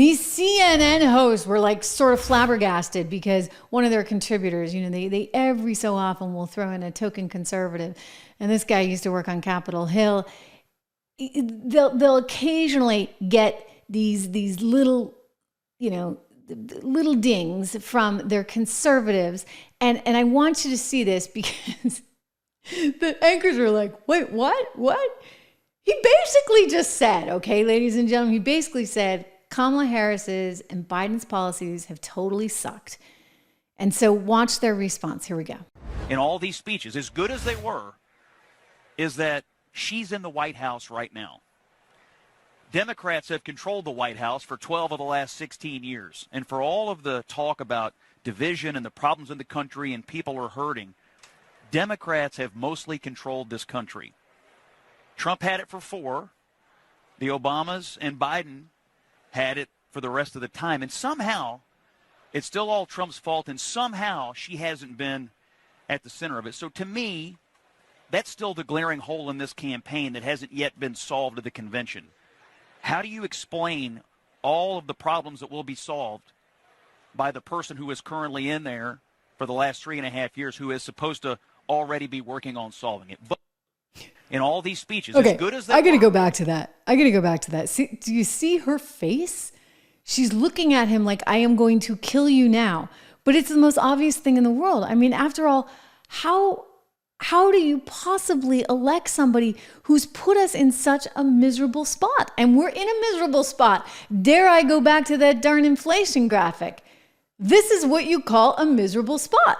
these CNN hosts were like sort of flabbergasted because one of their contributors, they every so often will throw in a token conservative. And this guy used to work on Capitol Hill. They'll occasionally get these little, little dings from their conservatives. And I want you to see this because the anchors are like, wait, what? He basically just said, okay, ladies and gentlemen, he basically said Kamala Harris's and Biden's policies have totally sucked. And so watch their response. Here we go. In all these speeches, as good as they were, is that she's in the White House right now. Democrats have controlled the White House for 12 of the last 16 years. And for all of the talk about division and the problems in the country and people are hurting, Democrats have mostly controlled this country. Trump had it for 4. The Obamas and Biden had it for the rest of the time. And somehow, it's still all Trump's fault, and somehow she hasn't been at the center of it. So to me, that's still the glaring hole in this campaign that hasn't yet been solved at the convention. How do you explain all of the problems that will be solved by the person who is currently in there for the last 3.5 years, who is supposed to already be working on solving it? But in all these speeches, okay, as good as they I got to go back to that. See, do you see her face? She's looking at him like, I am going to kill you now. But it's the most obvious thing in the world. I mean, after all, how do you possibly elect somebody who's put us in such a miserable spot? And we're in a miserable spot. Dare I go back to that darn inflation graphic? This is what you call a miserable spot.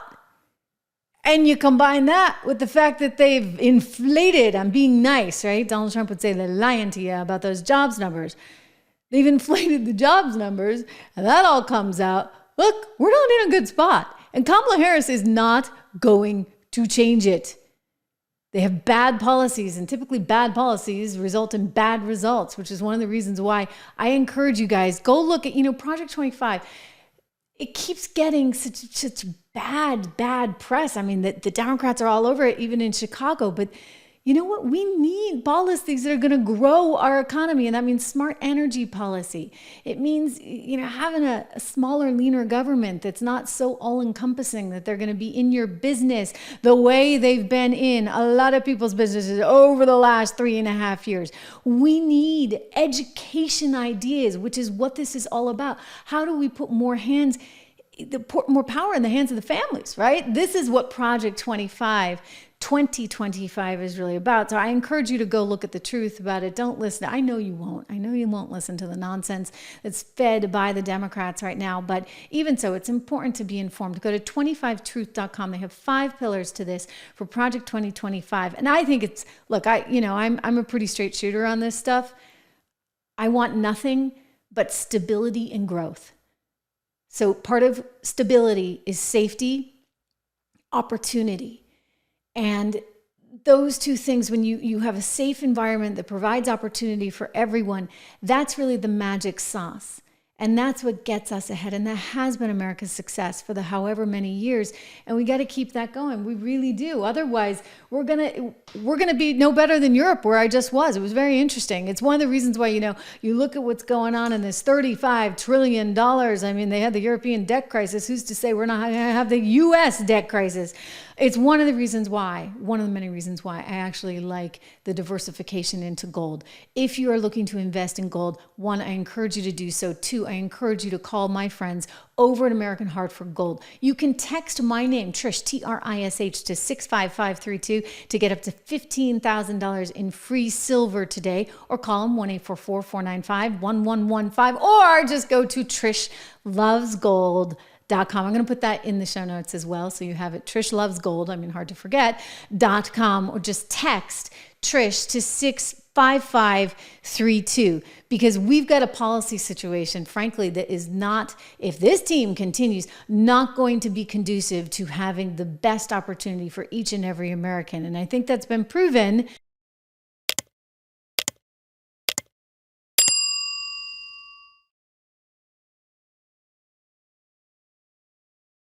And you combine that with the fact that they've inflated, I'm being nice, right? Donald Trump would say they're lying to you about those jobs numbers. They've inflated the jobs numbers, and that all comes out. Look, we're not in a good spot. And Kamala Harris is not going to change it. They have bad policies, and typically bad policies result in bad results, which is one of the reasons why I encourage you guys, go look at, Project 25. It keeps getting such bad press. I mean, the Democrats are all over it, even in Chicago. But you know what? We need policies that are going to grow our economy. And that means smart energy policy. It means, having a smaller, leaner government that's not so all-encompassing that they're going to be in your business the way they've been in a lot of people's businesses over the last 3.5 years. We need education ideas, which is what this is all about. How do we put more power in the hands of the families, right? This is what Project 2025 is really about. So I encourage you to go look at the truth about it. Don't listen. I know you won't. I know you won't listen to the nonsense that's fed by the Democrats right now. But even so, it's important to be informed. Go to 25truth.com. They have 5 pillars to this for Project 2025. And I think it's, look, I'm a pretty straight shooter on this stuff. I want nothing but stability and growth. So part of stability is safety, opportunity. And those two things, when you have a safe environment that provides opportunity for everyone, that's really the magic sauce. And that's what gets us ahead. And that has been America's success for the however many years. And we got to keep that going. We really do. Otherwise, we're gonna be no better than Europe, where I just was. It was very interesting. It's one of the reasons why, you look at what's going on in this $35 trillion. I mean, they had the European debt crisis. Who's to say we're not going to have the U.S. debt crisis? It's one of the many reasons why I actually like the diversification into gold. If you are looking to invest in gold, 1, I encourage you to do so. 2, I encourage you to call my friends over at American Heart for Gold. You can text my name, Trish, Trish, to 65532 to get up to $15,000 in free silver today, or call them 1-844-495-1115, or just go to trishlovesgold.com. I'm going to put that in the show notes as well, so you have it. Trish Loves Gold, hard to forget, .com, or just text Trish to 65532, because we've got a policy situation, frankly, that is not, if this team continues, not going to be conducive to having the best opportunity for each and every American. And I think that's been proven